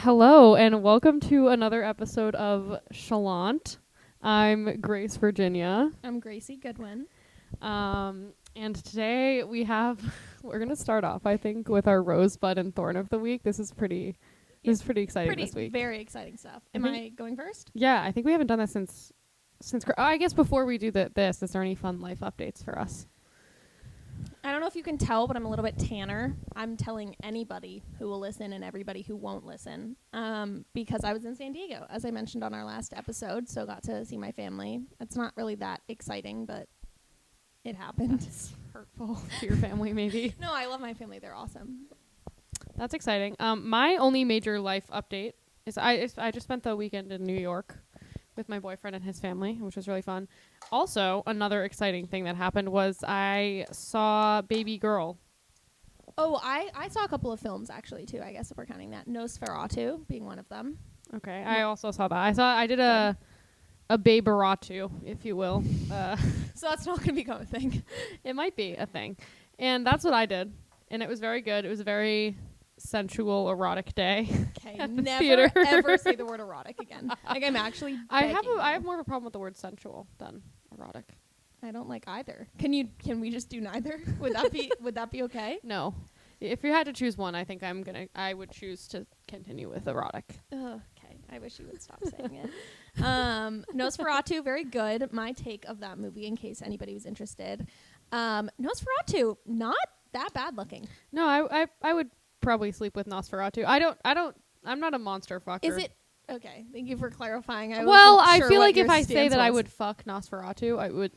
Hello and welcome to another episode of Chalant. I'm Grace Virginia. I'm Gracie Goodwin. And today we're going to start off, I think, with our Rosebud and Thorn of the Week. This is pretty exciting this week. Very exciting stuff. Am I going first? Yeah, I think we haven't done that since I guess before we do this, is there any fun life updates for us? I don't know if you can tell, but I'm a little bit tanner. I'm telling anybody who will listen and everybody who won't listen, because I was in San Diego, as I mentioned on our last episode, so got to see my family. It's not really that exciting, but it happened. That's hurtful to your family, maybe. No, I love my family. They're awesome. That's exciting. My only major life update is I just spent the weekend in New York with my boyfriend and his family, which was really fun. Also, another exciting thing that happened was I saw Baby Girl. Oh, I saw a couple of films, actually, too, I guess, if we're counting that. Nosferatu being one of them. Okay, I also saw that. I did a Baberatu, if you will. So that's not going to become a thing. It might be a thing. And that's what I did. And it was very good. It was a very sensual, erotic day. Okay, never ever say the word erotic again. Like, I'm actually I have more of a problem with the word sensual than erotic. I don't like either. Can we just do neither? Would that be okay? No. If you had to choose one, I think I would choose to continue with erotic. Okay. I wish you would stop saying it. Nosferatu, very good. My take of that movie, in case anybody was interested. Nosferatu, not that bad looking. No, I would probably sleep with Nosferatu. I'm not a monster fucker. Is it? Okay. Thank you for clarifying. I feel like if I say that I would fuck Nosferatu, I would.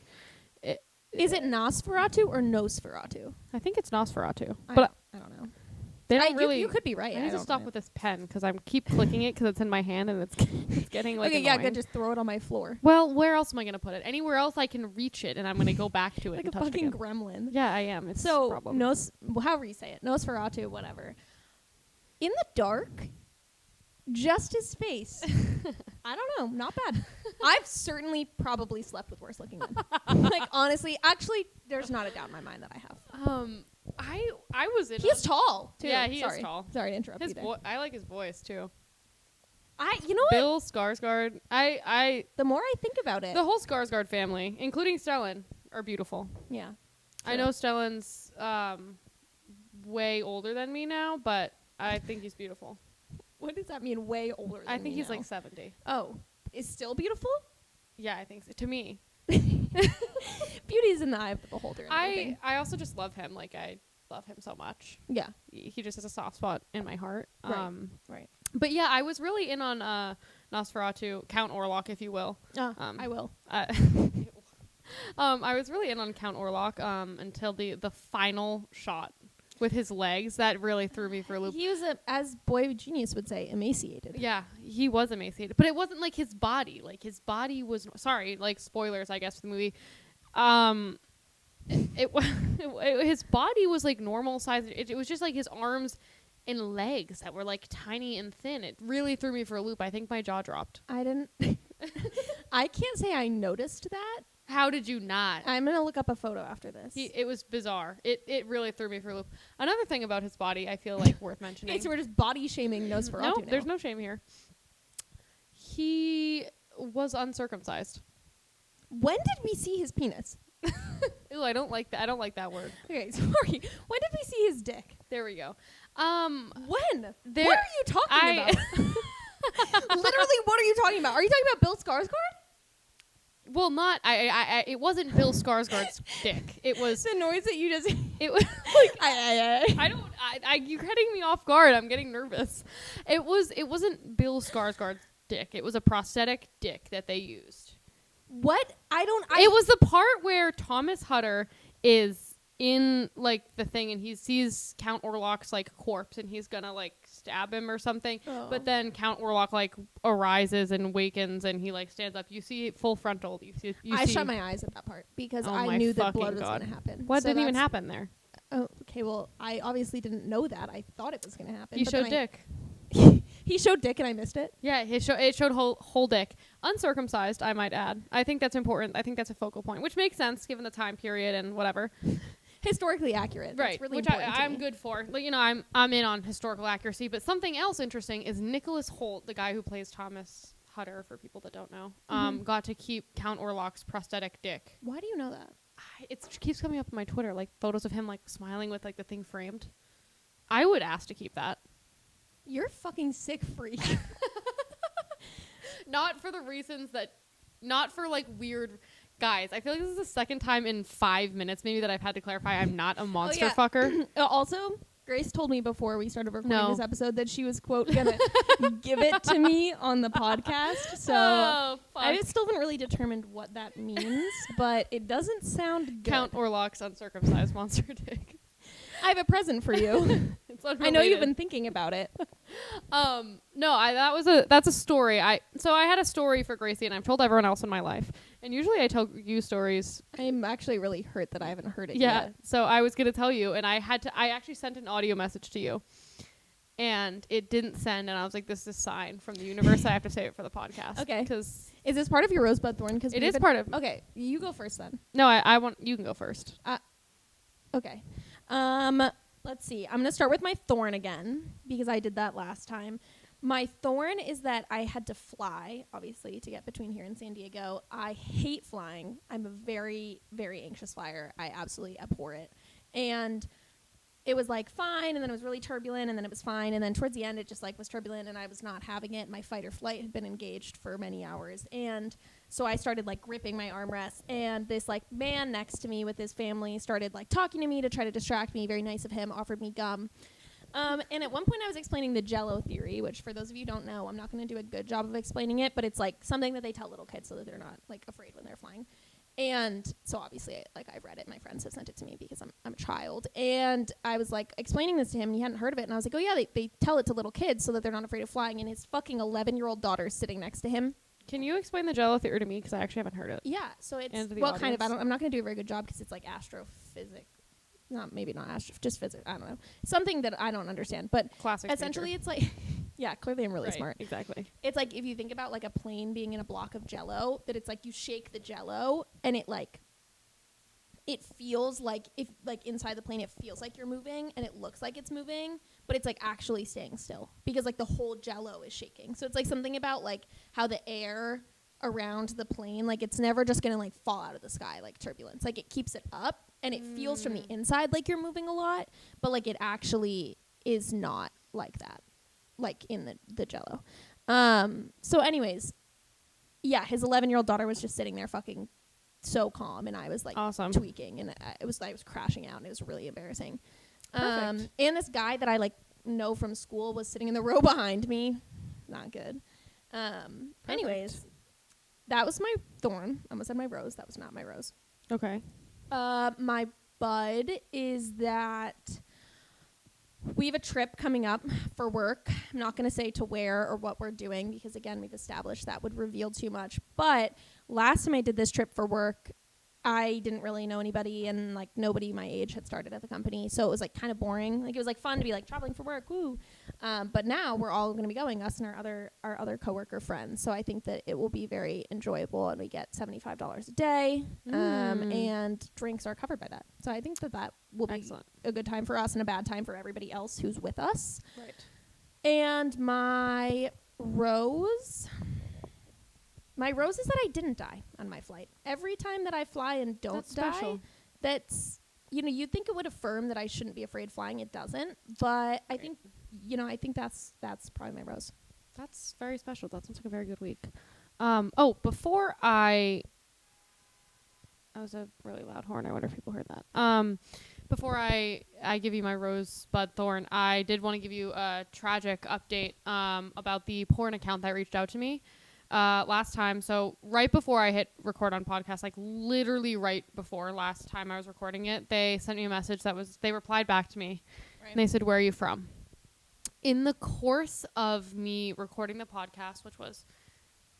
Is it Nosferatu or Nosferatu? I think it's Nosferatu. I don't know. They don't really. You could be right. I need to stop with this pen because I keep clicking it because it's in my hand and it's getting like. Okay, annoying. yeah, good. Just throw it on my floor. Well, where else am I gonna put it? Anywhere else I can reach it, and I'm gonna go back to it. Like and a touch fucking it again. gremlin. Yeah, I am. It's so a problem. however you say it, Nosferatu, whatever. In the dark, just his face. I don't know, not bad. I've certainly probably slept with worse looking men. Like, honestly, actually, there's not a doubt in my mind that I have. I was in. He's tall too. Yeah, he is tall. Sorry to interrupt His you there. I like his voice too. You know what? Bill Skarsgård. The more I think about it, The whole Skarsgård family, including Stellan, are beautiful. yeah. I know Stellan's way older than me now, but I think he's beautiful. What does that mean? Way older. I think he's now? like 70. Oh, is still beautiful? Yeah, I think so. To me, Beauty is in the eye of the beholder. I also just love him. Like, I love him so much. Yeah. He just has a soft spot in my heart. Right. But yeah, I was really in on Nosferatu, Count Orlok, if you will. I will. I was really in on Count Orlok until the final shot with his legs. That really threw me for a loop. He was, as Boy Genius would say, emaciated. Yeah, he was emaciated. But it wasn't like his body. Like, his body was... Sorry, like, spoilers, I guess, for the movie. His body was, like, normal size. It was just, like, his arms and legs that were, like, tiny and thin. It really threw me for a loop. I think my jaw dropped. I didn't... I can't say I noticed that. How did you not? I'm going to look up a photo after this. It was bizarre. It really threw me for a loop. Another thing about his body I feel like worth mentioning. Okay, so we're just body shaming Nosferatu No, now. there's no shame here. He was uncircumcised. When did we see his penis? Ew, I don't like that. I don't like that word. Okay, sorry. When did we see his dick? There we go. When? What are you talking about? Literally, what are you talking about? Are you talking about Bill Skarsgård? Well, not it wasn't Bill Skarsgård's dick. It was the noise that you just. It was like you're getting me off guard. I'm getting nervous. It wasn't Bill Skarsgård's dick. It was a prosthetic dick that they used. What? It was the part where Thomas Hutter is in like the thing and he sees Count Orlok's like corpse and he's gonna like stab him or something. Oh. But then Count Orlok like arises and wakens and he like stands up. You see full frontal. I shut my eyes at that part because I knew that blood was gonna happen. What didn't even happen there? Oh, okay. Well, I obviously didn't know that. I thought it was gonna happen. He showed dick. He showed dick and I missed it. Yeah, it showed whole dick, uncircumcised. I might add. I think that's important. I think that's a focal point, which makes sense given the time period and whatever. historically accurate. Right, That's really which important to I'm me. good for. Like, you know, I'm in on historical accuracy. But something else interesting is Nicholas Hoult, the guy who plays Thomas Hutter, for people that don't know, got to keep Count Orlok's prosthetic dick. Why do you know that? It keeps coming up on my Twitter, like photos of him like smiling with like the thing framed. I would ask to keep that. You're a fucking sick freak. Not for the reasons that, not for like weird guys. I feel like this is the second time in 5 minutes maybe that I've had to clarify I'm not a monster fucker. Also, Grace told me before we started recording No. this episode that she was, quote, gonna give it to me on the podcast. So I still haven't really determined what that means, but it doesn't sound good. Count Orlok's uncircumcised monster dick. I have a present for you. It's I know you've been thinking about it. No, that's a story. So I had a story for Gracie, and I've told everyone else in my life. And usually I tell you stories. I'm actually really hurt that I haven't heard it Yeah. yet. So I was gonna tell you, and I actually sent an audio message to you, and it didn't send. And I was like, "This is a sign from the universe. I have to save it for the podcast." Okay. Because Is this part of your rosebud thorn? Because it is part of. Okay, you go first then. No, I want you can go first. Okay. Let's see. I'm going to start with my thorn again because I did that last time. My thorn is that I had to fly, obviously, to get between here and San Diego. I hate flying. I'm a very, very anxious flyer. I absolutely abhor it. And it was like fine, and then it was really turbulent, and then it was fine, and then towards the end it just like was turbulent, and I was not having it. My fight or flight had been engaged for many hours, and so I started like gripping my armrest, and this like man next to me with his family started like talking to me to try to distract me. Very nice of him. Offered me gum. And at one point I was explaining the Jello theory, which for those of you who don't know, I'm not going to do a good job of explaining it, but it's like something that they tell little kids so that they're not like afraid when they're flying. And so obviously, I've read it. My friends have sent it to me because I'm a child. And I was like explaining this to him, and he hadn't heard of it. And I was like, oh yeah, they tell it to little kids so that they're not afraid of flying. And his fucking 11-year-old daughter is sitting next to him. Can you explain the Jello theory to me? Because I actually haven't heard it. Yeah, so it's Kind of. I'm not going to do a very good job because it's like astrophysics. Maybe not just physics. I don't know. Something that I don't understand. But Classic. essentially, it's like, yeah, clearly I'm really smart. Exactly. It's like if you think about like a plane being in a block of Jello, that it's like you shake the Jello and it feels like if like inside the plane it feels like you're moving and it looks like it's moving, but it's like actually staying still because like the whole Jello is shaking. So it's like something about like how the air around the plane, like it's never just gonna like fall out of the sky like turbulence. Like it keeps it up and it feels from the inside like you're moving a lot, but like it actually is not like that, like in the Jello. So anyways, yeah, his 11-year-old daughter was just sitting there fucking so calm, and I was like awesome. tweaking, and I was crashing out, and it was really embarrassing. Perfect. And this guy that I like know from school was sitting in the row behind me. Not good. Anyways, that was my thorn. I almost said my rose. That was not my rose. Okay. My bud is that we have a trip coming up for work. I'm not going to say to where or what we're doing because, again, we've established that would reveal too much. But last time I did this trip for work, I didn't really know anybody, and like nobody my age had started at the company, so it was like kind of boring. Like it was like fun to be like traveling for work, woo. But now we're all going to be going, us and our other coworker friends. So I think that it will be very enjoyable, and we get $75 a day, and drinks are covered by that. So I think that will be a good time for us and a bad time for everybody else who's with us. Right. And my rose is that I didn't die on my flight. Every time that I fly and don't die, that's, you'd think it would affirm that I shouldn't be afraid flying. It doesn't. But I think, I think that's probably my rose. That's very special. That sounds like a very good week. Before that was a really loud horn. I wonder if people heard that. Before I give you my rosebud thorn, I did want to give you a tragic update about the porn account that reached out to me last time. So right before I hit record on podcast, like literally right before last time I was recording it, they sent me a message they replied back to me. Right. And they said, "Where are you from?" In the course of me recording the podcast, which was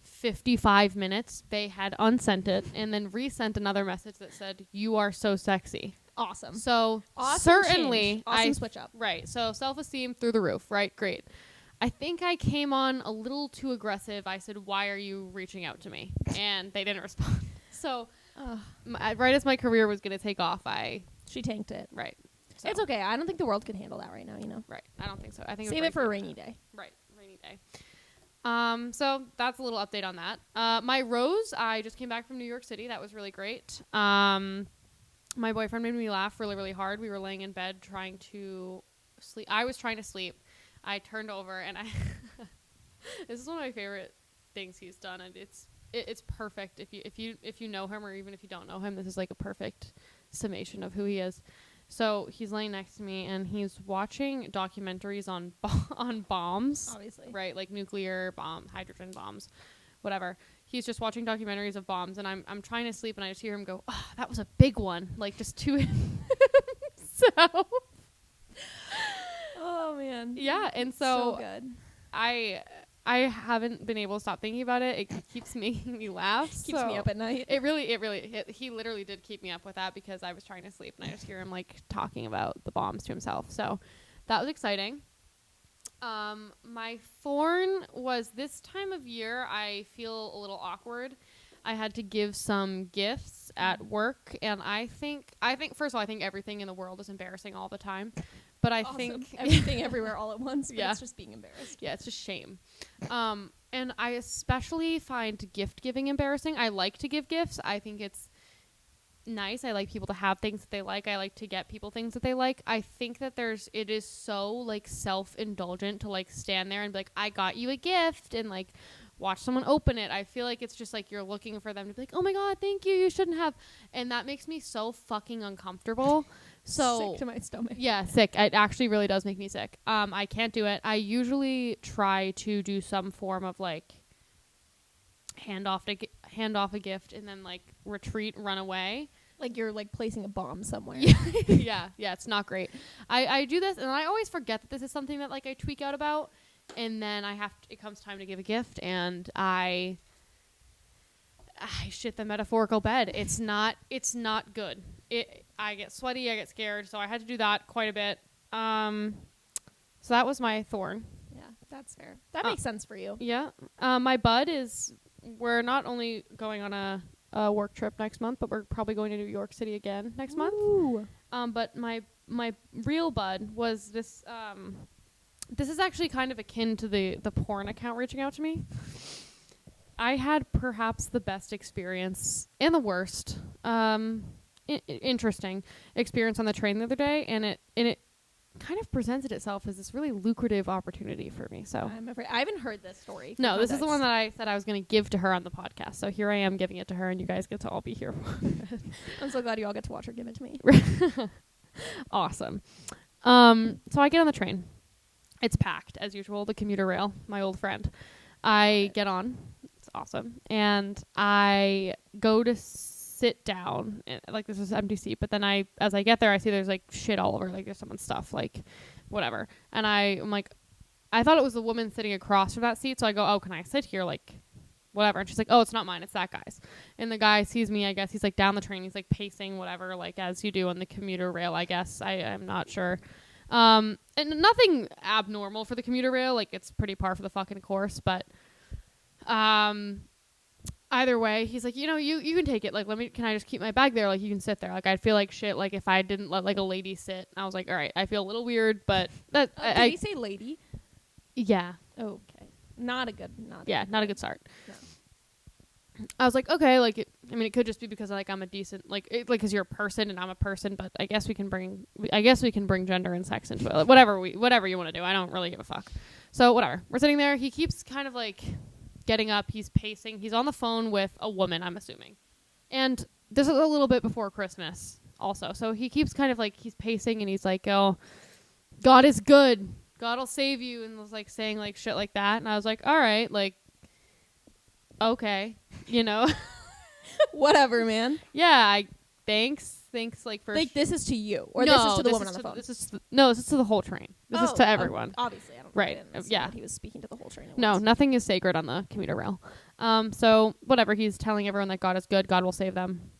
55 minutes, they had unsent it and then resent another message that said, "You are so sexy." Awesome. So awesome certainly change. Awesome switch up. Right. So self-esteem through the roof. Right. Great. I think I came on a little too aggressive. I said, "Why are you reaching out to me?" And they didn't respond. So right as my career was going to take off, I She tanked it. Right. So. It's okay. I don't think the world can handle that right now, you know. Right. I don't think so. I think save it for a rainy day. Right. Rainy day. So that's a little update on that. My rose, I just came back from New York City. That was really great. My boyfriend made me laugh really, really hard. We were laying in bed trying to sleep. I was trying to sleep. I turned over and this is one of my favorite things he's done, and it's perfect if you know him, or even if you don't know him. This is like a perfect summation of who he is. So he's laying next to me and he's watching documentaries on on bombs, obviously, right? Like nuclear bombs, hydrogen bombs, whatever. He's just watching documentaries of bombs, and I'm trying to sleep, and I just hear him go, "Oh, that was a big one!" Like just to himself. Oh man. Yeah, and so good. I haven't been able to stop thinking about it. It keeps making me laugh. Keeps me up at night. He literally did keep me up with that because I was trying to sleep and I just hear him like talking about the bombs to himself. So that was exciting. My thorn was this time of year. I feel a little awkward. I had to give some gifts at work, and I think first of all, I think everything in the world is embarrassing all the time. But I think everything everywhere all at once, but yeah. It's just being embarrassed. Yeah, it's just shame. And I especially find gift giving embarrassing. I like to give gifts. I think it's nice. I like people to have things that they like. I like to get people things that they like. I think that it is so like self-indulgent to like stand there and be like, I got you a gift, and like watch someone open it. I feel like it's just like you're looking for them to be like, oh my God, thank you. You shouldn't have. And that makes me so fucking uncomfortable. So sick to my stomach. Yeah, sick. It actually really does make me sick. I can't do it. I usually try to do some form of like hand off a gift and then like retreat, run away. Like you're like placing a bomb somewhere. Yeah, it's not great. I do this and I always forget that this is something that like I tweak out about, and then it comes time to give a gift and I shit the metaphorical bed. It's not good. I get sweaty, I get scared, so I had to do that quite a bit. So that was my thorn. Yeah, that's fair. That makes sense for you. Yeah. My bud is, we're not only going on a work trip next month, but we're probably going to New York City again next month. But my real bud was this, this is actually kind of akin to the porn account reaching out to me. I had perhaps the best experience and the worst, interesting experience on the train the other day, and it kind of presented itself as this really lucrative opportunity for me. So I'm afraid I haven't heard this story. No, this is the one that I said I was going to give to her on the podcast. So here I am giving it to her, and you guys get to all be here. I'm so glad you all get to watch her give it to me. Awesome. So I get on the train. It's packed as usual. The commuter rail, my old friend. I get on. It's awesome. And I go to sit down. Like, this is an empty seat. But then as I get there, I see there's, like, shit all over. Like, there's someone's stuff. Like, whatever. And I'm like, I thought it was the woman sitting across from that seat. So I go, oh, can I sit here? Like, whatever. And she's like, oh, it's not mine. It's that guy's. And the guy sees me, I guess. He's, like, down the train. He's, like, pacing, whatever, like, as you do on the commuter rail, I guess. I'm not sure. And nothing abnormal for the commuter rail. Like, it's pretty par for the fucking course. But either way, he's like, you can take it. Like, can I just keep my bag there? Like, you can sit there. Like, I'd feel like shit, like, if I didn't let, like, a lady sit. I was like, all right, I feel a little weird, but that... Did he say lady? Yeah. Oh, okay. Not a good start. No. I was like, okay, like, it could just be because, like, I'm a decent, like, because you're a person and I'm a person, but I guess we can bring gender and sex into it. Like, whatever you want to do. I don't really give a fuck. So, whatever. We're sitting there. He keeps kind of, like, getting up. He's pacing. He's on the phone with a woman, I'm assuming. And this is a little bit before Christmas also. So, he keeps kind of, like, he's pacing and he's like, oh, God is good. God will save you. And was, like, saying, like, shit like that. And I was like, all right, like, okay, whatever, man. Yeah, thanks, like, for like, this is to you, or this is to the woman on the phone. This is to the whole train. This is to everyone. Obviously, I don't. Right? Yeah. That he was speaking to the whole train. No, nothing is sacred on the commuter rail. So whatever. He's telling everyone that God is good. God will save them.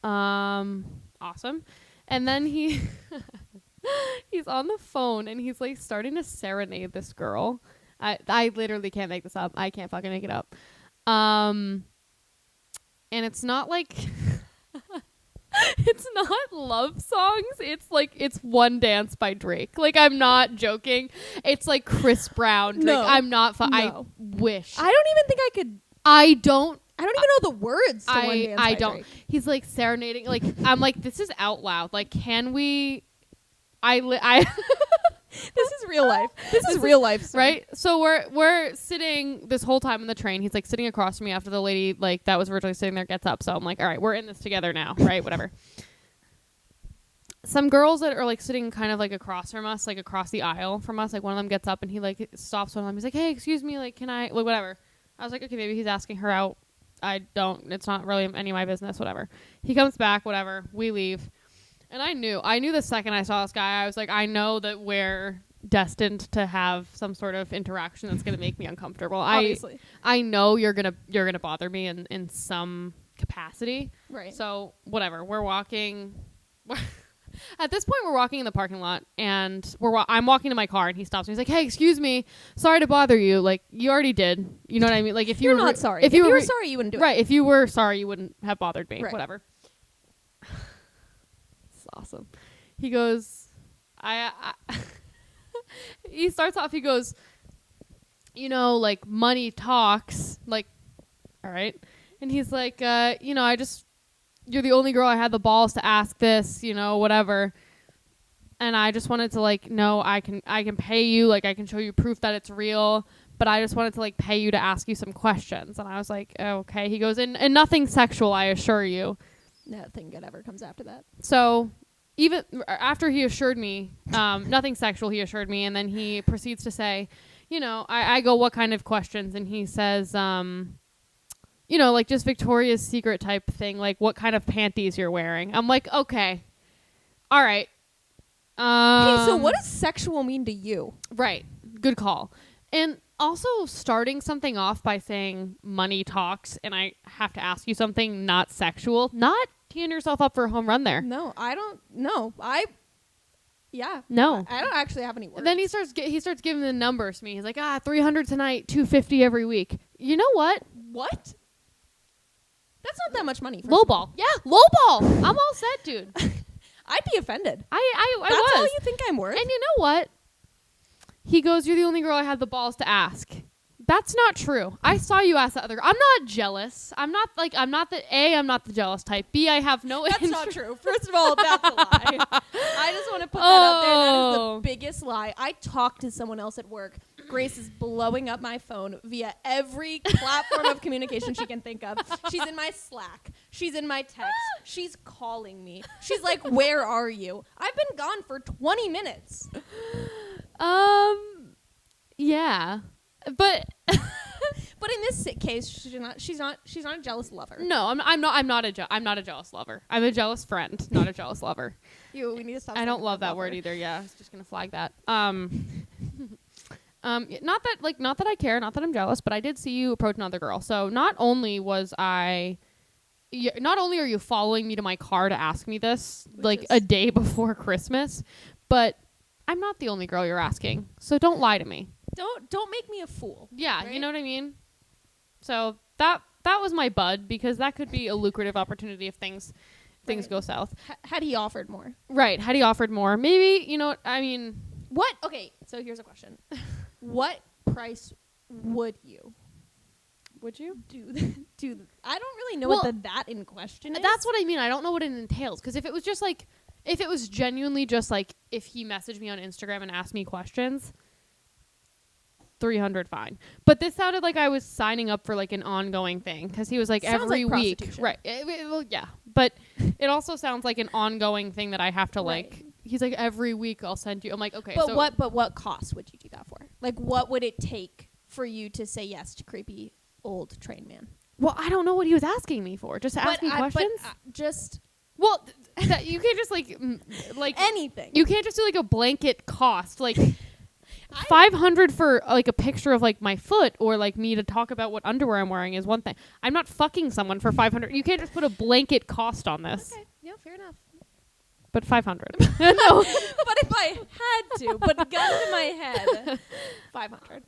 Awesome. And then he's on the phone and he's like starting to serenade this girl. I literally can't make this up. I can't fucking make it up. And it's not like It's not love songs. It's like it's One Dance by Drake. Like I'm not joking. It's like Chris Brown. Drake. No. I'm not. No. I wish. I don't even think I could. I don't. I don't even know the words to One Dance by don't. Drake. He's like serenading. Like I'm like this is out loud. Like can we? I This is real life. This is real life, sir. right? So we're sitting this whole time in the train. He's like sitting across from me after the lady like that was originally sitting there gets up. So I'm like, all right, we're in this together now, right? Whatever. Some girls that are like sitting kind of like across from us, like across the aisle from us, like one of them gets up and he like stops one of them. He's like, hey, excuse me, like can I like whatever. I was like, okay, maybe he's asking her out. It's not really any of my business, whatever. He comes back, whatever. We leave. And I knew the second I saw this guy, I was like, I know that we're destined to have some sort of interaction that's going to make me uncomfortable. Obviously. I know you're going to bother me in some capacity. Right. So whatever, we're walking. At this point, we're walking in the parking lot, and I'm walking to my car, and he stops me. He's like, "Hey, excuse me, sorry to bother you. Like, you already did. You know what I mean? Like, if You're not sorry. If you were sorry, you wouldn't do it. Right. If you were sorry, you wouldn't have bothered me. Right. Whatever." It's awesome. He goes, he starts off. He goes, like money talks. Like, all right. And he's like, you're the only girl I had the balls to ask this, whatever. And I just wanted to no, I can pay you. Like I can show you proof that it's real, but I just wanted to pay you to ask you some questions. And I was like, okay. He goes, and nothing sexual, I assure you. Nothing good ever comes after that. So even after he assured me, nothing sexual, he assured me. And then he proceeds to say, I go, what kind of questions? And he says, just Victoria's Secret type thing. Like what kind of panties you're wearing. I'm like, okay. All right. Hey, so what does sexual mean to you? Right. Good call. And also starting something off by saying money talks and I have to ask you something not sexual, not teeing yourself up for a home run there. No, I don't. No, yeah. No. I don't actually have any words. Then he starts giving the numbers to me. He's like, 300 tonight, 250 every week. You know what? What? That's not that much money. Lowball. Yeah, lowball. I'm all set, dude. I'd be offended. I That's was. all you think I'm worth? And you know what? He goes, you're the only girl I had the balls to ask. That's not true. I saw you ask that other girl. I'm not jealous. I'm not the jealous type. B, I have no That's interest. not true. First of all, that's a lie. I just want to put that out there. That is the biggest lie. I talked to someone else at work. Grace is blowing up my phone via every platform of communication she can think of. She's in my Slack. She's in my text. She's calling me. She's like, where are you? I've been gone for 20 minutes. Yeah. But in this case, she's not a jealous lover. No, I'm not a jealous lover. I'm a jealous friend, not a jealous lover. We need to stop. I don't love that word either. Yeah, I was just gonna flag that. Not that I care, not that I'm jealous, but I did see you approach another girl. So not only are you following me to my car to ask me this a day before Christmas, but I'm not the only girl you're asking. So don't lie to me. Don't make me a fool. Yeah, right? You know what I mean? So that was my bud, because that could be a lucrative opportunity if things go south. Had he offered more? Right. Had he offered more? Maybe, What? Okay, so here's a question. What price would you? Would you? Do I don't really know what that in question is. That's what I mean. I don't know what it entails. Because if it was genuinely just if he messaged me on Instagram and asked me questions, 300 fine. But this sounded like I was signing up for an ongoing thing, because he was every week. Right. Well, yeah. But it also sounds like an ongoing thing that I have to right. He's like, every week I'll send you. I'm like, okay. But what cost would you do that for? What would it take for you to say yes to creepy old train man? Well, I don't know what he was asking me for. Just to ask me questions? Well, you can't just anything. You can't just do a blanket cost. 500 for a picture of my foot, or me to talk about what underwear I'm wearing is one thing. I'm not fucking someone for 500. You can't just put a blanket cost on this. Okay, yeah, fair enough. But 500. No. But if I had to, but gun to my head, 500.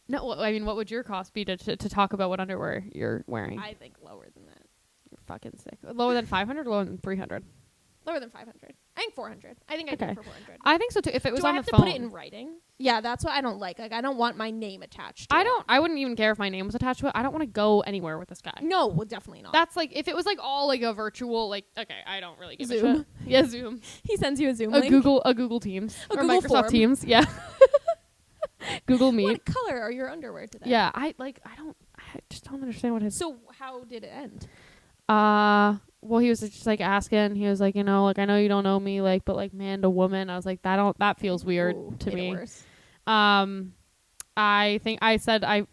No, I mean, what would your cost be to talk about what underwear you're wearing? I think lower than that. You're fucking sick. Lower than 500, lower than 300. Lower than 500. I think 400. I think I'd go for 400. I think so too. If it was Do on I have the to phone. put it in writing? Yeah, that's what I don't like. Like, I don't want my name attached to it. I wouldn't even care if my name was attached to it. I don't want to go anywhere with this guy. No, well, definitely not. That's like, if it was like all like a virtual, like, okay, I don't really give a Zoom. shit. Yeah, Zoom. He sends you a Zoom A link. Google Teams. A or Google Microsoft form. Teams. Yeah. Google Meet. What color are your underwear today? Yeah, I just don't understand what his. So how did it end? Well, he was just like asking. He was like, you know, like, I know you don't know me, like, but like man to woman. I was like, that feels weird to made it me. worse. I think I said, I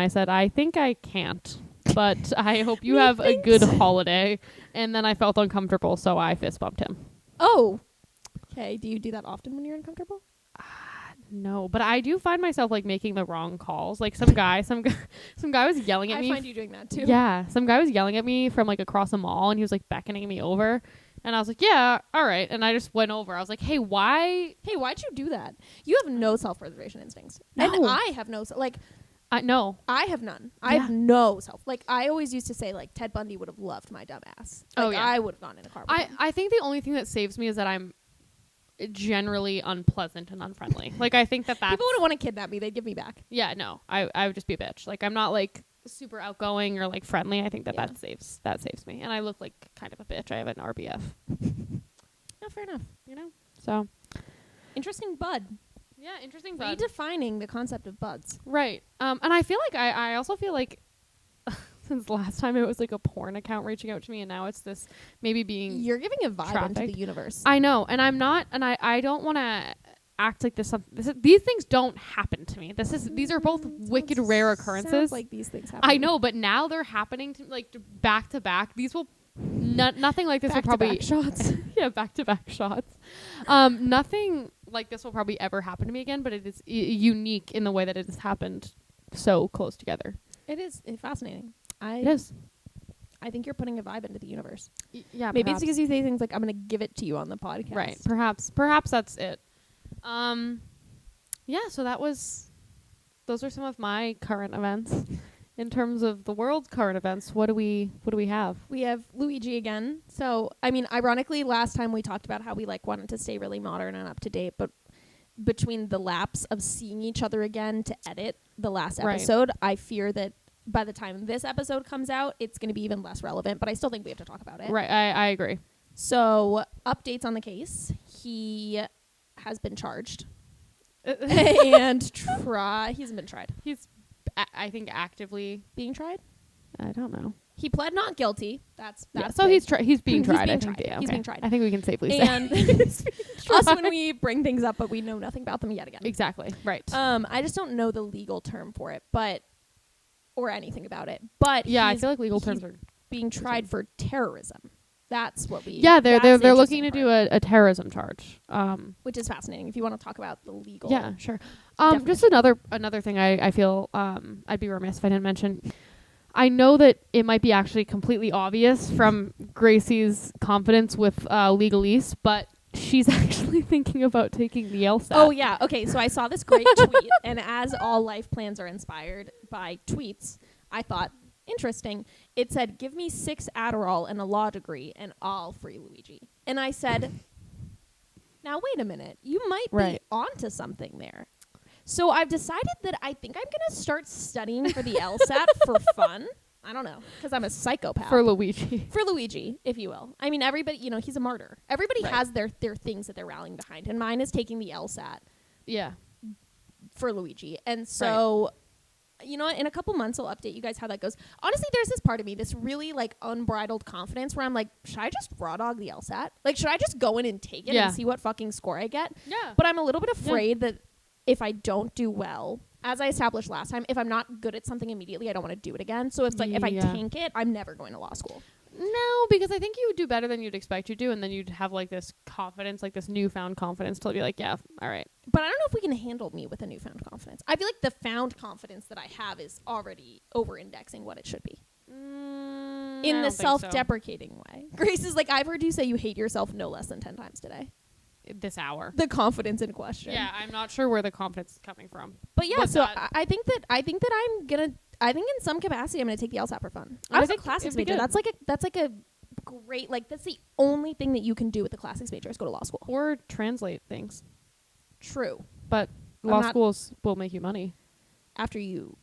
said, I think I can't, but I hope you have a good holiday. And then I felt uncomfortable, so I fist bumped him. Oh. Okay. Do you do that often when you're uncomfortable? No, but I do find myself like making the wrong calls. Like some guy was yelling at me. I find you doing that too. Yeah, some guy was yelling at me from like across the mall, and he was like beckoning me over, and I was like, yeah, all right, and I just went over. I was like, hey, why'd you do that? You have no self-preservation instincts. No. And I have no, no. I have none. I have no self. Like, I always used to say, like, Ted Bundy would have loved my dumb ass. Like, Oh, yeah. I would have gone in a car with him. I think the only thing that saves me is that I'm generally unpleasant and unfriendly. Like, I think that People would want to kidnap me. They'd give me back. yeah, no, I would just be a bitch. Like, I'm not like super outgoing or like friendly. I think that saves me, and I look like kind of a bitch. I have an RBF. No, fair enough. You know, so Interesting bud. yeah, interesting. Bud. Redefining the concept of buds. Right. And I feel like I also feel like since last time it was like a porn account reaching out to me, and now it's this maybe being You're giving a vibe trafficked into the universe. I know, and I'm not, and I don't want to act like these things don't happen to me. These are both wicked rare occurrences. Sounds like these things happen. I know, but now they're happening to like back to back. These will nothing like this will probably back shots. yeah, back to back shots. Nothing like this will probably ever happen to me again, but it is unique in the way that it has happened so close together. It is fascinating. It is. I think you're putting a vibe into the universe. Yeah, Maybe perhaps. it's because you say things like, I'm going to give it to you on the podcast. Right. Perhaps that's it. Yeah, so those are some of my current events. In terms of the world's current events, what do we have? We have Luigi again. So, I mean, ironically, last time we talked about how we like wanted to stay really modern and up to date, but between the lapse of seeing each other again to edit the last episode, I fear that by the time this episode comes out, it's going to be even less relevant, but I still think we have to talk about it. Right, I agree. So, updates on the case. He has been charged. And he hasn't been tried. He's, I think, actively Being tried? I don't know. He pled not guilty. That's so big. he's being tried. being I think. tried. Yeah, He's okay. being tried. I think we can safely say. And us when we bring things up, but we know nothing about them yet again. Exactly. Right. I just don't know the legal term for it, or anything about it. But yeah, I feel like legal terms are being tried for terrorism. That's what we. Yeah, they're that's the looking to interesting do part, a terrorism charge. which is fascinating. If you want to talk about the legal. Yeah, sure. Definitely. Just another thing I feel I'd be remiss if I didn't mention. I know that it might be actually completely obvious from Gracie's confidence with legalese, but she's actually thinking about taking the LSAT. Oh yeah. Okay. So I saw this great tweet, and as all life plans are inspired by tweets, I thought, interesting. It said, "Give me 6 Adderall and a law degree, and I'll free Luigi." And I said, "Now wait a minute. You might be onto something there." So I've decided that I think I'm gonna start studying for the LSAT for fun. I don't know, because I'm a psychopath. For Luigi. For Luigi, if you will. I mean, everybody, he's a martyr. Everybody has their things that they're rallying behind, and mine is taking the LSAT. Yeah. For Luigi. And so, you know what, in a couple months, I'll update you guys how that goes. Honestly, there's this part of me, this really, like, unbridled confidence where I'm like, should I just raw dog the LSAT? Like, should I just go in and take it and see what fucking score I get? Yeah. But I'm a little bit afraid that if I don't do well, as I established last time, if I'm not good at something immediately, I don't want to do it again. So it's like, if I tank it, I'm never going to law school. No, because I think you would do better than you'd expect you to, and then you'd have like this confidence, like this newfound confidence to be like, yeah, all right. But I don't know if we can handle me with a newfound confidence. I feel like the found confidence that I have is already over-indexing what it should be. In the self-deprecating way. Grace is like, I've heard you say you hate yourself no less than 10 times today. This hour. The confidence in question. Yeah, I'm not sure where the confidence is coming from. But yeah, so I think that I'm gonna I think in some capacity I'm going to take the LSAT for fun. I I was a think classics it'd be major. good. That's like a great, like, that's the only thing that you can do with the classics major is go to law school. Or translate things. True. But law schools will make you money. After you...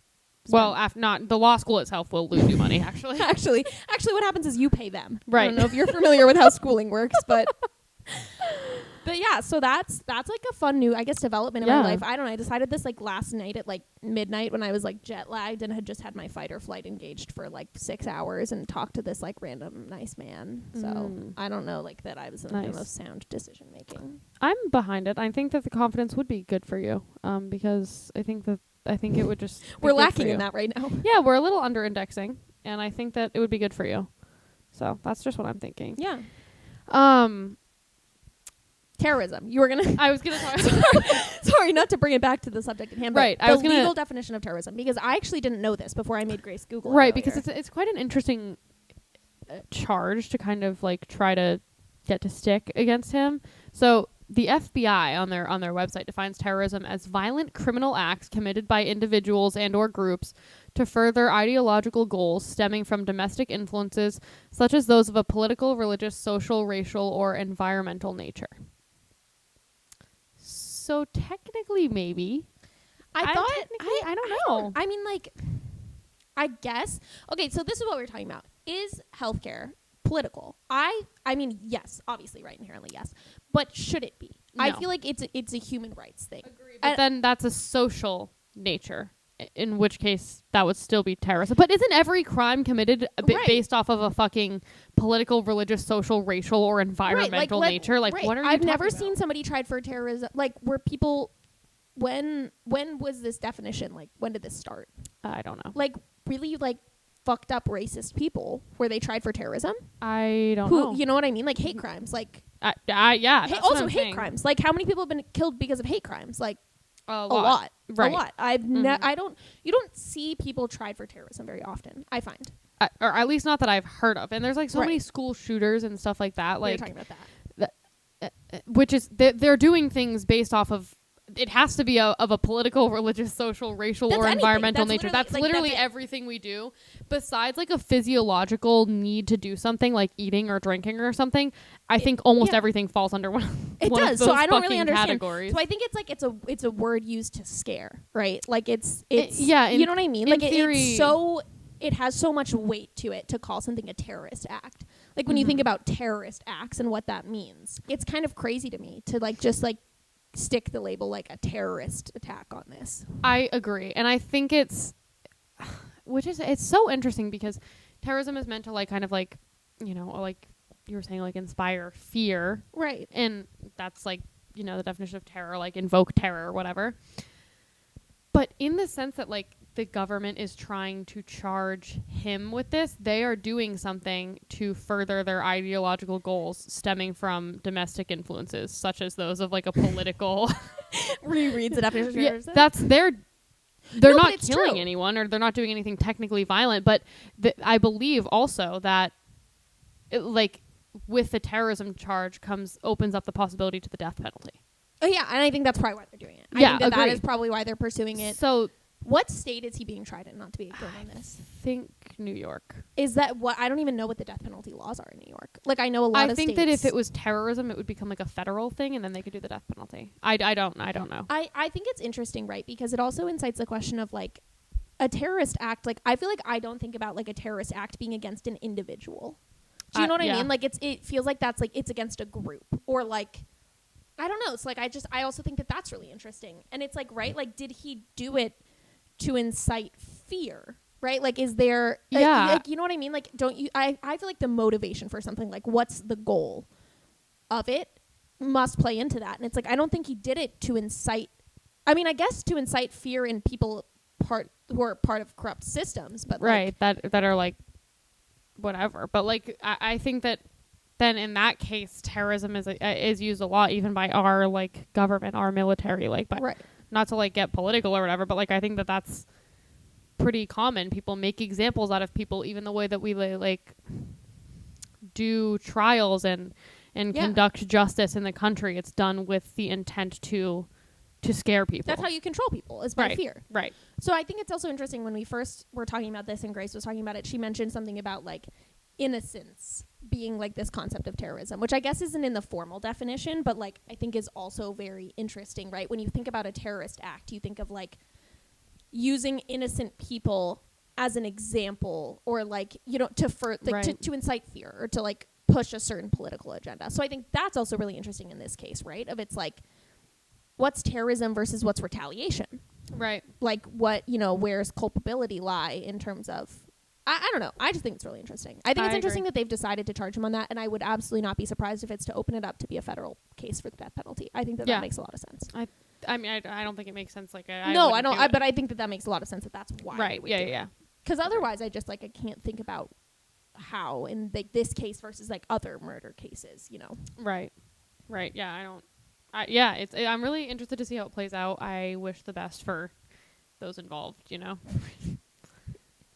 Well, not the law school itself will lose you money, actually. actually, what happens is you pay them. Right. I don't know if you're familiar with how schooling works, but... But yeah, so that's like a fun new, I guess, development in my life. I don't know. I decided this like last night at like midnight when I was like jet lagged and had just had my fight or flight engaged for like 6 hours and talked to this like random nice man. So I don't know like that I was in the most sound decision making. I'm behind it. I think that the confidence would be good for you, because I think it would just we're lacking in that right now. Yeah, we're a little under indexing, and I think that it would be good for you. So that's just what I'm thinking. Yeah. Terrorism. You were gonna. I was gonna talk. Sorry, not to bring it back to the subject at hand. But right. I was legal definition of terrorism, because I actually didn't know this before I made Grace Google. Right, earlier. because it's quite an interesting charge to kind of like try to get to stick against him. So the FBI on their website defines terrorism as violent criminal acts committed by individuals and or groups to further ideological goals stemming from domestic influences such as those of a political, religious, social, racial, or environmental nature. So technically, maybe. I don't know. I mean, like, I guess. Okay, so this is what we're talking about. Is healthcare political? I mean, yes, obviously, right, inherently, yes. But should it be? No. I feel like it's a human rights thing. Agreed. But then that's a social nature, in which case that would still be terrorism. But isn't every crime committed based off of a fucking political, religious, social, racial, or environmental nature? Like, what are you I've talking never about? seen somebody tried for terrorism. Like, were people... When was this definition? Like, when did this start? I don't know. Like, really, like, fucked up racist people were they tried for terrorism? I don't know. You know what I mean? Like, hate crimes. Like... yeah. Also, hate crimes. Like, how many people have been killed because of hate crimes? Like, a lot. Right. A lot. You don't see people tried for terrorism very often, I find. Or at least not that I've heard of. And there's like so many school shooters and stuff like that. Like, we're talking about that. Which is, they're doing things based off of, it has to be of a political, religious, social, racial, or environmental nature. That's literally everything we do. Besides like a physiological need to do something like eating or drinking or something, I think almost everything falls under one of those so I don't really understand. categories. So I think it's like it's a word used to scare, right? Like it's you know what I mean? Like it has so much weight to it to call something a terrorist act. Like when you think about terrorist acts and what that means, it's kind of crazy to me to like just like stick the label like a terrorist attack on this. I agree. And I think it's so interesting because terrorism is meant to like kind of like, you know, like you were saying, like inspire fear. Right. And that's like, you know, the definition of terror, like invoke terror or whatever. But in the sense that like the government is trying to charge him with this, they are doing something to further their ideological goals stemming from domestic influences, such as those of like a political rereads the definition of terrorism. That's they're not killing anyone or they're not doing anything technically violent, but I believe also that like with the terrorism charge opens up the possibility to the death penalty. Oh yeah, and I think that's probably why they're doing it. Yeah, I think that is probably why they're pursuing it. So what state is he being tried in? Not to be ignorant on this. I think New York. Is that what? I don't even know what the death penalty laws are in New York. Like I know a lot of states. I think that if it was terrorism, it would become like a federal thing, and then they could do the death penalty. I don't know. I think it's interesting, right? Because it also incites the question of like a terrorist act. Like I feel like I don't think about like a terrorist act being against an individual. Do you know what I mean? Like it feels like that's like it's against a group or like. I don't know. It's like I also think that that's really interesting. And it's like, right? Like, did he do it to incite fear? Right? Like, is there... like, you know what I mean? Like, don't you... I feel like the motivation for something, like, what's the goal of it must play into that. And it's like, I don't think he did it to incite... I mean, I guess to incite fear in people who are part of corrupt systems. But right. Like, that are, like, whatever. But, like, I think that... Then in that case, terrorism is used a lot, even by our like government, our military, like, but not to like get political or whatever. But like, I think that that's pretty common. People make examples out of people, even the way that we like do trials and conduct justice in the country. It's done with the intent to to scare people. That's how you control people, is by Right. fear. Right. So I think it's also interesting when we first were talking about this and Grace was talking about it, she mentioned something about like innocence being like this concept of terrorism, which I guess isn't in the formal definition, but like I think is also very interesting, right? When you think about a terrorist act, you think of like using innocent people as an example, or like, you know, to incite fear or to like push a certain political agenda. So I think that's also really interesting in this case, right? Of it's like, what's terrorism versus what's retaliation? Right. Like what, you know, where's culpability lie in terms of, I don't know. I just think it's really interesting. I think it's interesting that they've decided to charge him on that, and I would absolutely not be surprised if it's to open it up to be a federal case for the death penalty. I think that that makes a lot of sense. I mean, I don't think it makes sense. Like, no, I don't. But I think that makes a lot of sense that that's why. Right. Yeah. Because otherwise, I just like I can't think about how in like this case versus like other murder cases. You know. Right. Yeah. I don't. I'm really interested to see how it plays out. I wish the best for those involved. You know.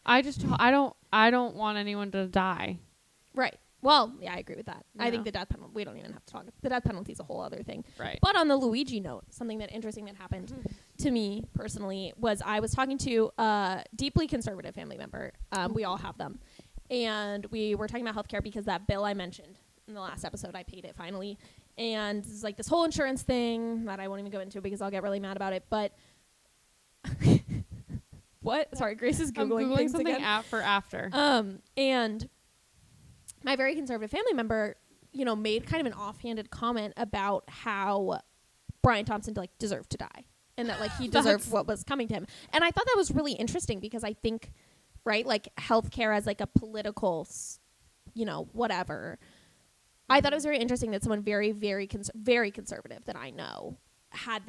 I don't want anyone to die. Right. Well, yeah, I agree with that. Yeah. I think the death penalty, we don't even have to talk. The death penalty is a whole other thing. Right. But on the Luigi note, something that interesting that happened to me personally was I was talking to a deeply conservative family member. We all have them. And we were talking about healthcare because that bill I mentioned in the last episode, I paid it finally. And it's like this whole insurance thing that I won't even go into because I'll get really mad about it. But what? Sorry, Grace is Googling things something again. for after. And my very conservative family member, you know, made kind of an offhanded comment about how Brian Thompson like deserved to die and that like he deserved what was coming to him. And I thought that was really interesting because I think, right, like healthcare as like a political, you know, whatever. I thought it was very interesting that someone very, very, very conservative that I know had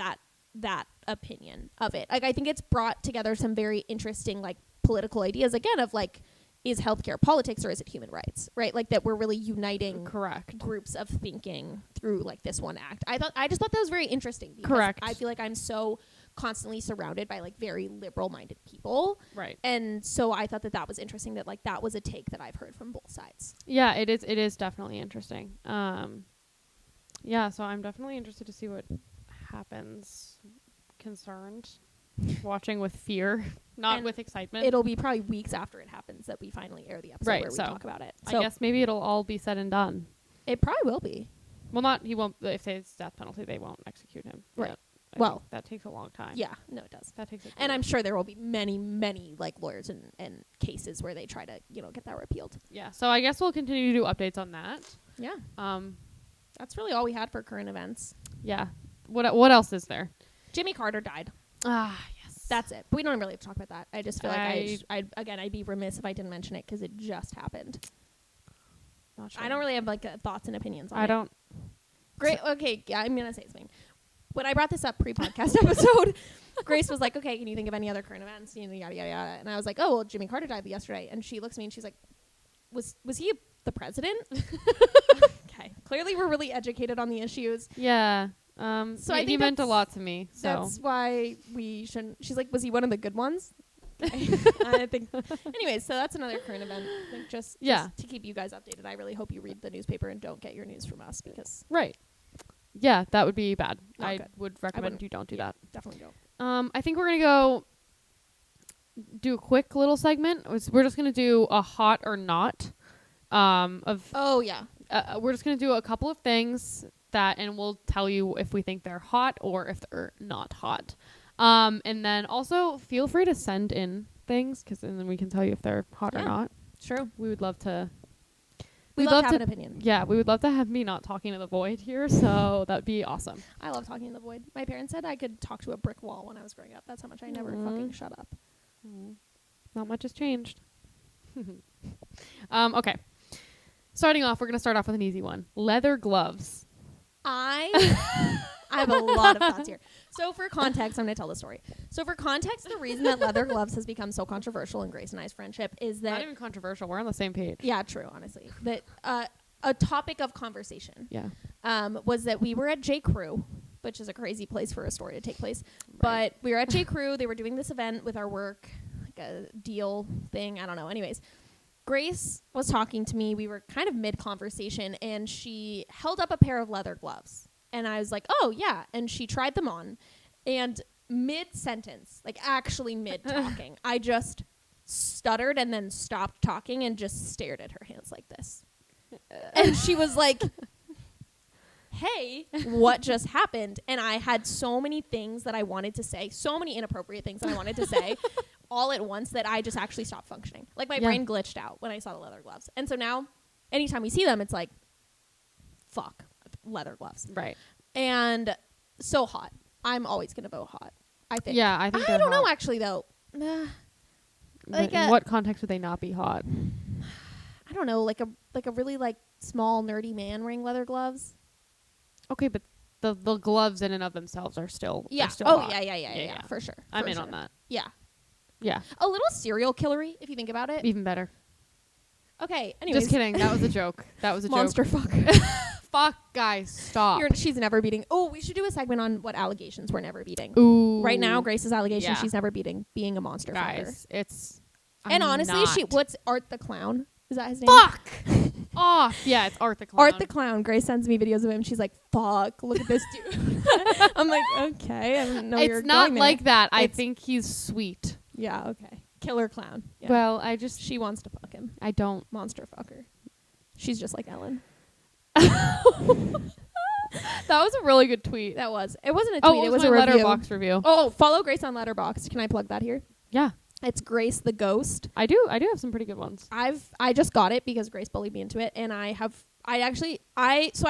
that opinion of it. Like I think it's brought together some very interesting like political ideas again of like, is healthcare politics or is it human rights, right? Like that we're really uniting groups of thinking through like this one act. I just thought that was very interesting because I feel like I'm so constantly surrounded by like very liberal minded people. Right. And so I thought that was interesting that like that was a take that I've heard from both sides. Yeah, it is definitely interesting. Yeah, so I'm definitely interested to see what happens. Concerned. Watching with fear, not and with excitement. It'll be probably weeks after it happens that we finally air the episode where we talk about it. So I guess maybe it'll all be said and done. It probably will be. Well, he won't. If it's death penalty, they won't execute him. Right. Well, that takes a long time. Yeah, no, it does. That takes. And I'm sure there will be many, many like lawyers and cases where they try to get that repealed. Yeah. So I guess we'll continue to do updates on that. Yeah. That's really all we had for current events. Yeah. What else is there? Jimmy Carter died. Ah, yes. That's it. But we don't really have to talk about that. I just feel like I'd be remiss if I didn't mention it because it just happened. Not sure. I don't really have like thoughts and opinions on it. I don't. Great. Okay. Yeah, I'm gonna say something. When I brought this up pre-podcast episode, Grace was like, "Okay, can you think of any other current events?" You know, yada yada yada. And I was like, "Oh, well, Jimmy Carter died yesterday." And she looks at me and she's like, "Was he the president?" Okay. Clearly, we're really educated on the issues. Yeah. So I think he meant a lot to me. So that's why we shouldn't. She's like, "Was he one of the good ones?" I think. Anyways, so that's another current event. Like just to keep you guys updated. I really hope you read the newspaper and don't get your news from us because yeah, that would be bad. I would recommend you don't do that. Definitely don't. I think we're gonna go do a quick little segment. We're just gonna do a hot or not. We're just gonna do a couple of things and we'll tell you if we think they're hot or if they're not hot. And then also feel free to send in things and then we can tell you if they're hot or not. True. We would love to. We'd love to have an opinion. Yeah, we would love to have me not talking to the void here, so that'd be awesome. I love talking to the void. My parents said I could talk to a brick wall when I was growing up. That's how much I never fucking shut up. Not much has changed. Okay. Starting off, we're going to start off with an easy one. Leather gloves. I have a lot of thoughts here. So for context, I'm going to tell the story. So for context, the reason that leather gloves has become so controversial in Grace and I's friendship is that... Not even controversial. We're on the same page. Yeah, true, honestly. That a topic of conversation was that we were at J. Crew, which is a crazy place for a story to take place. Right. But we were at J. Crew. They were doing this event with our work, like a deal thing. I don't know. Anyways, Grace was talking to me. We were kind of mid-conversation, and she held up a pair of leather gloves. And I was like, oh, yeah. And she tried them on. And mid-sentence, like actually mid-talking, I just stuttered and then stopped talking and just stared at her hands like this. And she was like, hey, what just happened? And I had so many things that I wanted to say, so many inappropriate things that I wanted to say all at once that I just actually stopped functioning. Like my brain glitched out when I saw the leather gloves. And so now anytime we see them, it's like, fuck, leather gloves. Right. And so hot. I'm always going to vote hot, I think. Yeah, I think I don't know, actually, though. Like in what context would they not be hot? I don't know, like a really like small nerdy man wearing leather gloves. Okay, but the gloves in and of themselves are still Yeah. still Oh hot. yeah, for sure. I'm in on that. Yeah. Yeah. A little serial killery if you think about it. Even better. Okay. Anyways. Just kidding. That was a joke. That was a Monster joke. fucker. Fuck, guys, stop. She's never beating. Oh, we should do a segment on what allegations we're never beating. Ooh. Right now, Grace's allegation Yeah. she's never beating being a monster Guys, fucker. it's. And I'm honestly, not. what's Art the Clown? Is that his name? Fuck off. Yeah, it's Art the Clown. Art the Clown. Grace sends me videos of him. She's like, fuck, look at this dude. I'm like, okay. I didn't know you were It's not going there. like that. I think he's sweet. Yeah, okay. Killer clown. Yeah. Well, She wants to fuck him. I don't. Monster fucker. She's just like Ellen. That was a really good tweet. That was. It wasn't a tweet. Oh, it was my a review. Letterboxd review. Oh, follow Grace on Letterboxd. Can I plug that here? Yeah, It's Grace the Ghost. I do have some pretty good ones. I just got it because Grace bullied me into it, and I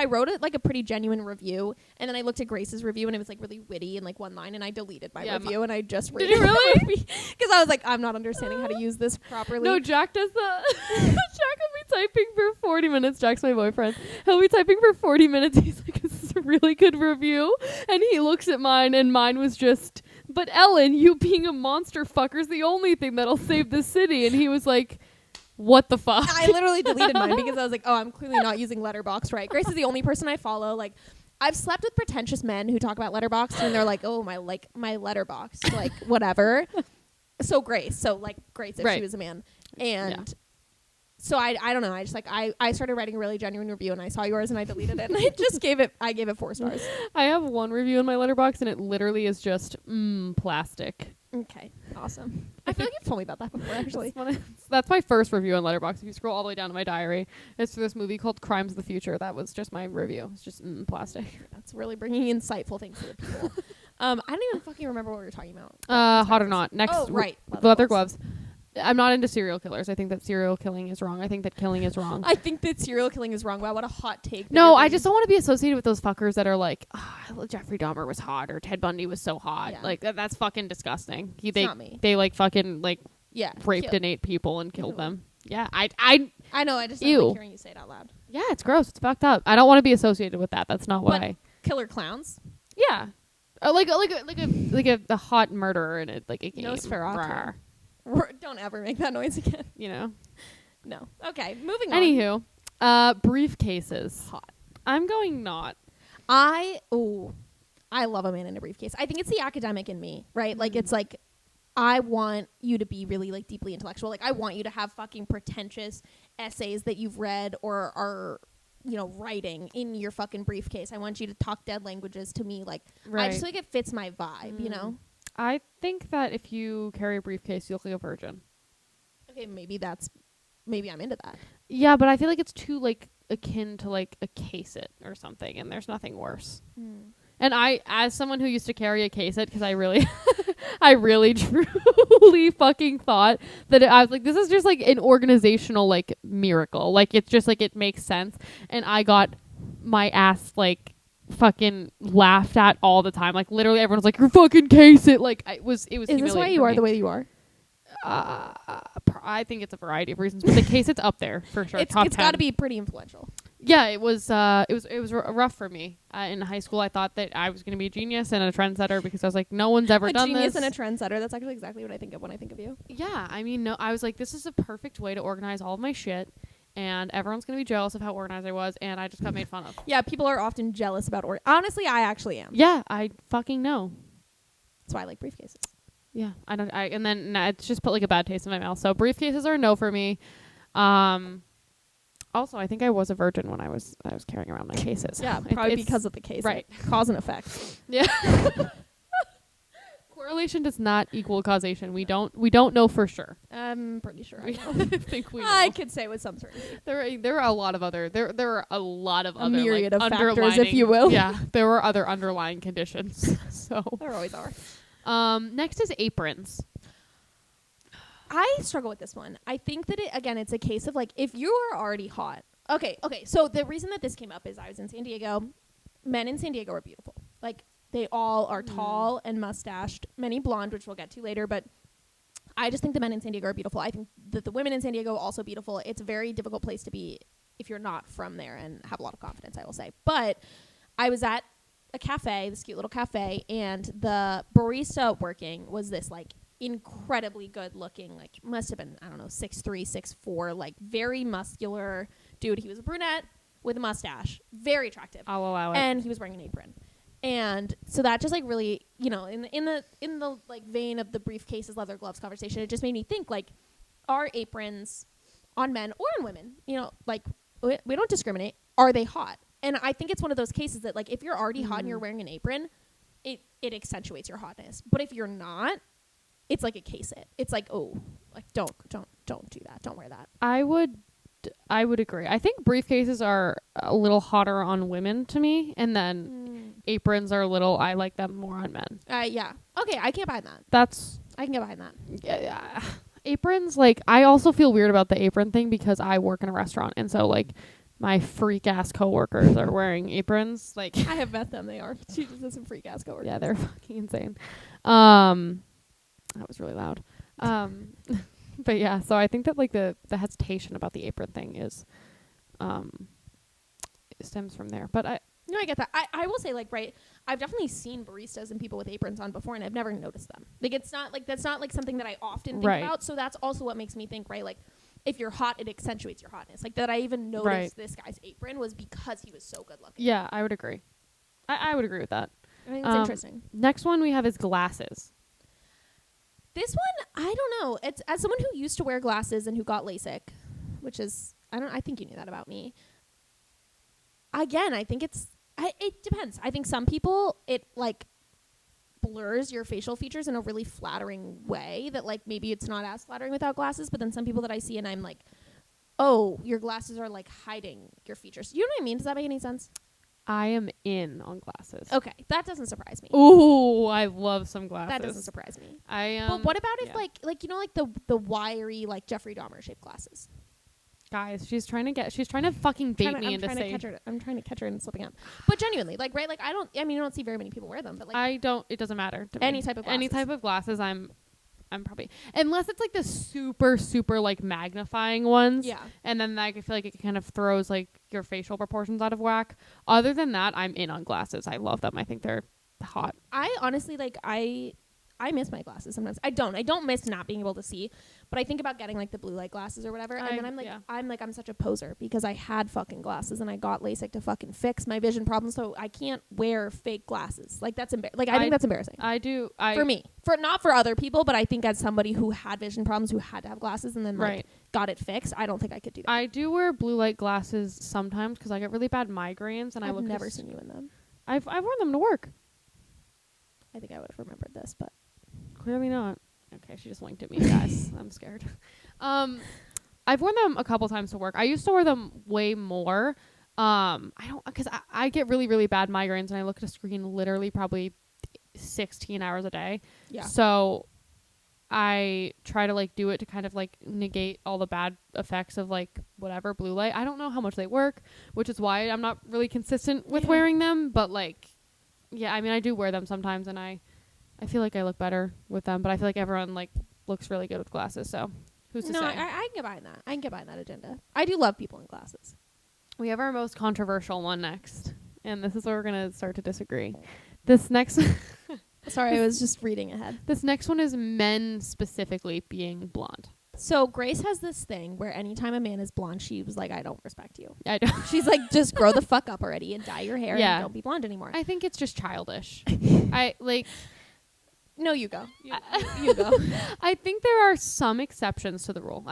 wrote it like a pretty genuine review, and then I looked at Grace's review, and it was like really witty and like one line, and I deleted my review, and I just Did you really? Because I was like, I'm not understanding how to use this properly. No, Jack does the. Jack will be typing for 40 minutes. Jack's my boyfriend. He'll be typing for 40 minutes. He's like, "This is a really good review," and he looks at mine, and mine was just, "But Ellen, you being a monster fucker is the only thing that'll save the city," and he was like, what the fuck? I literally deleted mine because I was like, oh, I'm clearly not using Letterboxd right. Grace is the only person I follow. Like, I've slept with pretentious men who talk about Letterboxd, and they're like, oh, my Letterboxd, like whatever. So Grace if Right. she was a man, and so I don't know. I just I started writing a really genuine review, and I saw yours, and I deleted it, and I gave it 4 stars. I have one review in my Letterboxd, and it literally is just plastic. Okay, awesome. I feel like you've told me about that before, actually. That's my first review on Letterboxd. If you scroll all the way down to my diary, it's for this movie called Crimes of the Future. That was just my review. It's just plastic. That's really bringing insightful things to the people. I don't even fucking remember what we were talking about. Hot or Not. Next, right. Leather gloves. I'm not into serial killers. I think that serial killing is wrong. I think that killing is wrong. I think that serial killing is wrong. Wow, what a hot take. No, I just don't want to be associated with those fuckers that are like, Jeffrey Dahmer was hot or Ted Bundy was so hot. Yeah. Like that's fucking disgusting. Not me. They like fucking like raped and ate people and killed them. Yeah, I know. I just don't like hearing you say it out loud. Yeah, it's gross. It's fucked up. I don't want to be associated with that. That's not what Killer clowns. Yeah, like a hot murderer in it, like a game. Nosferatu. Don't ever make that noise again. You know. No. Okay. Moving on. Anywho, briefcases. Hot. I'm going not. I love a man in a briefcase. I think it's the academic in me, right? Like it's like I want you to be really like deeply intellectual. Like I want you to have fucking pretentious essays that you've read or are writing in your fucking briefcase. I want you to talk dead languages to me. Like I just feel like it fits my vibe, you know? I think that if you carry a briefcase, you look like a virgin. Okay, maybe I'm into that. Yeah, but I feel like it's too like akin to like a case-it or something, and there's nothing worse. And I, as someone who used to carry a case-it, because I really, I really truly fucking thought that I was like, this is just like an organizational like miracle. Like it's just like it makes sense, and I got my ass like fucking laughed at all the time. Like literally everyone's like, you're fucking case-it. Like it was Is this why you are the way you are? I think it's a variety of reasons, but the case-it's up there for sure. It's got to be pretty influential. Yeah, it was rough for me. In high school, I thought that I was going to be a genius and a trendsetter because I was like, no one's ever done this. A genius and a trendsetter. That's actually exactly what I think of when I think of you. Yeah, I mean, no, I was like, this is a perfect way to organize all of my shit, and everyone's going to be jealous of how organized I was, and I just got made fun of. Yeah, people are often jealous about honestly, I actually am. Yeah, I fucking know. That's why I like briefcases. Yeah, and then it's just put like a bad taste in my mouth. So briefcases are a no for me. Also, I think I was a virgin when I was carrying around my cases. Yeah, probably because of the case. Right. Cause and effect. Yeah. Correlation does not equal causation. We don't know for sure. I'm pretty sure I know. I think we know. I could say with some certainty. There are a lot of other A myriad of factors, if underlining- you will. Yeah, there were other underlying conditions. So There always are. next is aprons. I struggle with this one. I think that it's a case of like if you are already hot. Okay. So the reason that this came up is I was in San Diego. Men in San Diego are beautiful. Like they all are tall and mustached. Many blonde, which we'll get to later, but I just think the men in San Diego are beautiful. I think that the women in San Diego are also beautiful. It's a very difficult place to be if you're not from there and have a lot of confidence, I will say. But I was at a cafe, this cute little cafe, and the barista working was this like incredibly good looking, like must have been, I don't know, 6'3", 6'4", like very muscular dude. He was a brunette with a mustache, very attractive. I'll allow it. And he was wearing an apron. And so that just like really, in the like vein of the briefcases, leather gloves conversation, it just made me think like, are aprons on men or on women, like we don't discriminate. Are they hot? And I think it's one of those cases that like if you're already hot and you're wearing an apron, it accentuates your hotness. But if you're not, it's like a case it. It's like, oh, like don't do that. Don't wear that. I would agree. I think briefcases are a little hotter on women to me, and then aprons are I like them more on men. Yeah. Okay, I can't buy that. I can get behind that. Yeah. Aprons, like, I also feel weird about the apron thing because I work in a restaurant, and so, like, my freak-ass coworkers are wearing aprons. Like, I have met them. They are. She just has some freak-ass coworkers. Yeah, they're fucking insane. That was really loud. But yeah, so I think that like the hesitation about the apron thing is it stems from there. But I get that. I will say, like, right, I've definitely seen baristas and people with aprons on before, and I've never noticed them. Like, it's not like that's not like something that I often think about. So that's also what makes me think, right, like if you're hot, it accentuates your hotness. Like that I even noticed this guy's apron was because he was so good looking. Yeah, I would agree. I would agree with that. I think it's interesting. Next one we have is glasses. This one, I don't know. It's as someone who used to wear glasses and who got LASIK, which is I think you knew that about me. Again, I think it depends. I think some people it like blurs your facial features in a really flattering way that like maybe it's not as flattering without glasses, but then some people that I see and I'm like, "Oh, your glasses are like hiding your features." You know what I mean? Does that make any sense? I am in on glasses. Okay, that doesn't surprise me. Ooh, I love some glasses. That doesn't surprise me. But what about if like the wiry like Jeffrey Dahmer shaped glasses? Guys, she's trying to fucking bait me into saying. I'm trying to catch her and slipping up. But genuinely, like right, like you don't see very many people wear them, but like it doesn't matter to any me. type of glasses. Any type of glasses I'm probably, unless it's like the super super like magnifying ones. Yeah. And then like I feel like it kind of throws like your facial proportions out of whack. Other than that, I'm in on glasses. I love them. I think they're hot. I honestly like I miss my glasses sometimes. I don't miss not being able to see, but I think about getting like the blue light glasses or whatever, and then I'm such a poser because I had fucking glasses and I got LASIK to fucking fix my vision problem, so I can't wear fake glasses. Like that's I think that's embarrassing. For me, not for other people, but I think as somebody who had vision problems who had to have glasses and then like got it fixed, I don't think I could do that. I do wear blue light glasses sometimes because I get really bad migraines, and I've never seen you in them. I've worn them to work. I think I would have remembered this, but clearly not. Okay, she just winked at me, guys. I'm scared. I've worn them a couple times to work. I used to wear them way more. Because I get really, really bad migraines and I look at a screen literally probably 16 hours a day. Yeah. So I try to like do it to kind of like negate all the bad effects of like whatever blue light. I don't know how much they work, which is why I'm not really consistent with wearing them. But like, yeah, I mean, I do wear them sometimes and I feel like I look better with them, but I feel like everyone like looks really good with glasses. So who's to say? I can get behind that. I can get behind that agenda. I do love people in glasses. We have our most controversial one next, and this is where we're gonna start to disagree. This next, sorry, I was just reading ahead. This next one is men specifically being blonde. So Grace has this thing where anytime a man is blonde, she was like, "I don't respect you." I don't. She's like, "Just grow the fuck up already and dye your hair and don't be blonde anymore." I think it's just childish. No, you go. You go. I think there are some exceptions to the rule.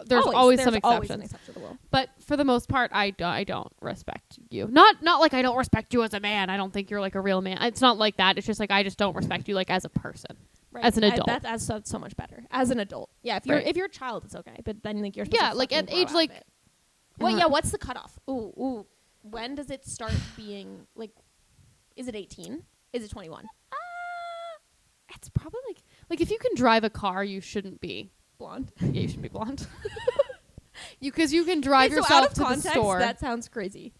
There's always some exceptions. An exception to the rule. But for the most part, I don't respect you. Not like I don't respect you as a man. I don't think you're like a real man. It's not like that. It's just like I just don't respect you like as a person. Right. as an adult. That's so much better as an adult. Yeah, if you're a child, it's okay, but then like you're supposed to like at grow age out like. of it. Well, yeah. What's the cutoff? Ooh. When does it start being like? Is it 18? Is it 21? It's probably like if you can drive a car, you shouldn't be Blonde. Yeah, you should be blonde. Because you can drive so out yourself of to context, the store. That sounds crazy.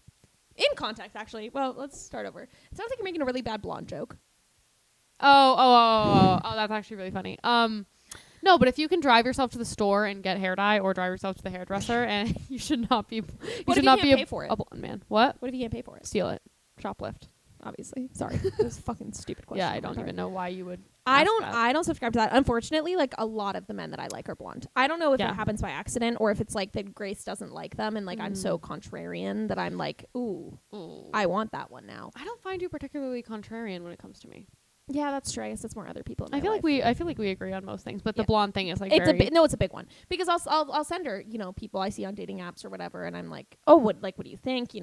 In context, actually. Well, let's start over. It sounds like you're making a really bad blonde joke. Oh, that's actually really funny. No, but if you can drive yourself to the store and get hair dye, or drive yourself to the hairdresser, and you should not be. What if you can't pay for it? A blonde man. What? What if you can't pay for it? Steal it. Shoplift. Obviously. Sorry. That was a fucking stupid question. Yeah, I don't even know why you would. I don't subscribe to that. Unfortunately, like a lot of the men that I like are blonde. I don't know if it happens by accident or if it's like that Grace doesn't like them and like I'm so contrarian that I'm like, ooh, I want that one now. I don't find you particularly contrarian when it comes to me. Yeah, that's true. I guess it's more other people. I feel like we agree on most things, but the blonde thing is like it's a big one because I'll send her people I see on dating apps or whatever, and I'm like, oh, what do you think?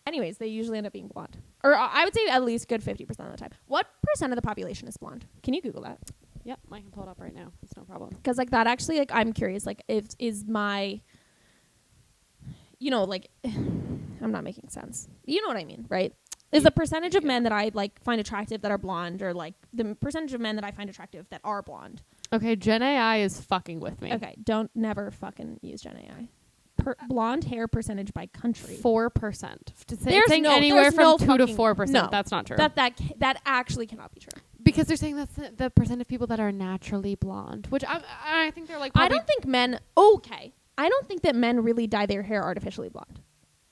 Anyways, they usually end up being blonde, or I would say at least good 50% of the time. What percent of the population is blonde? Can you Google that? Yep, I can pull it up right now. It's no problem. Because like that actually, like I'm curious, like is my, like, I'm not making sense. You know what I mean, right? Is the percentage of men that I like find attractive that are blonde, or like the percentage of men that I find attractive that are blonde? Okay, Gen AI is fucking with me. Okay, don't never fucking use Gen AI. Blonde hair percentage by country. 4%. There's anywhere from 2 to 4%. No, that's not true. That actually cannot be true. Because they're saying that's the percent of people that are naturally blonde, which I think they're like. I don't think men. Okay, I don't think that men really dye their hair artificially blonde.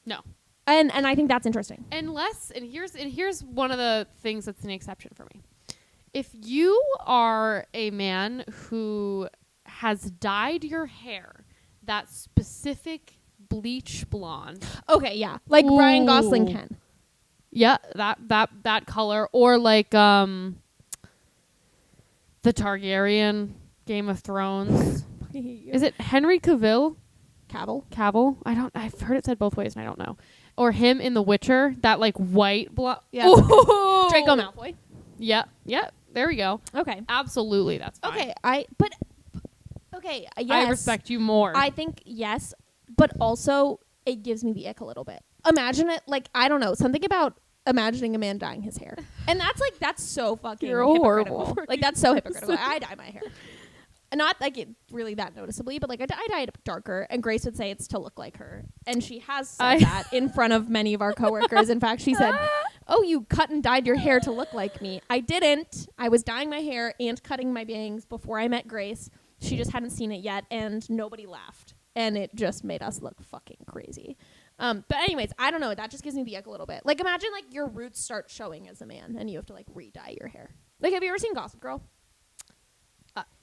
No. And I think that's interesting. Unless, and here's one of the things that's an exception for me. If you are a man who has dyed your hair that specific bleach blonde. Okay, yeah. Like Ryan Gosling can. Yeah, that color. Or like the Targaryen Game of Thrones. Is it Henry Cavill? Cavill? I've heard it said both ways and I don't know. Or him in The Witcher, that like white blonde. Yeah. Draco Malfoy. Yeah. There we go. Okay. Absolutely, that's fine. Okay, yes. I respect you more. I think yes, but also it gives me the ick a little bit. Imagine it like, I don't know, something about imagining a man dyeing his hair. And that's so fucking hypocritical. Like that's so hypocritical. I dye my hair. Not like it really that noticeably, but like I dye it darker, and Grace would say it's to look like her. And she has said that in front of many of our coworkers. In fact, she said, oh, you cut and dyed your hair to look like me. I didn't. I was dyeing my hair and cutting my bangs before I met Grace. She just hadn't seen it yet, and nobody laughed. And it just made us look fucking crazy. But anyways, I don't know. That just gives me the ick a little bit. Like imagine like your roots start showing as a man, and you have to like re-dye your hair. Like have you ever seen Gossip Girl?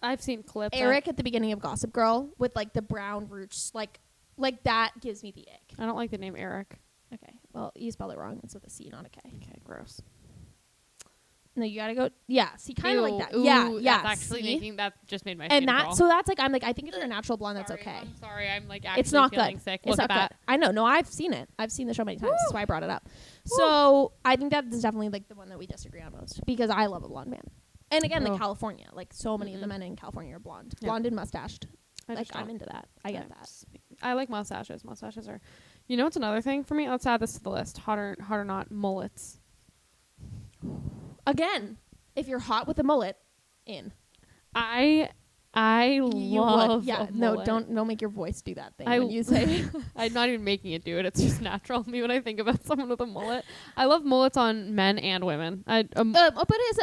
I've seen clips. Eric at the beginning of Gossip Girl with like the brown roots, like that gives me the ick. I don't like the name Eric. Okay, well you spelled it wrong. It's with a C, not a K. Okay, gross. No, you gotta go. Yeah, see, kind of like that. Ooh, yeah. That's actually that just made my and skin that crawl. So that's like I'm like I think if you're a natural blonde, that's okay. I'm sorry, I'm like actually it's not feeling good. sick. It's Look not at good. I know. No, I've seen it. I've seen the show many times. Woo. That's why I brought it up. Woo. So I think that is definitely like the one that we disagree on most because I love a blonde man. And again, like California, like so many of the men in California are blonde, blonde and mustached. Like I'm into that. I get that. I like mustaches. Mustaches are, what's another thing for me? Let's add this to the list. Hot or not, mullets. Again, if you're hot with a mullet, in. I love. Yeah, no, don't make your voice do that thing when you say. I'm not even making it do it. It's just natural to me when I think about someone with a mullet. I love mullets on men and women. But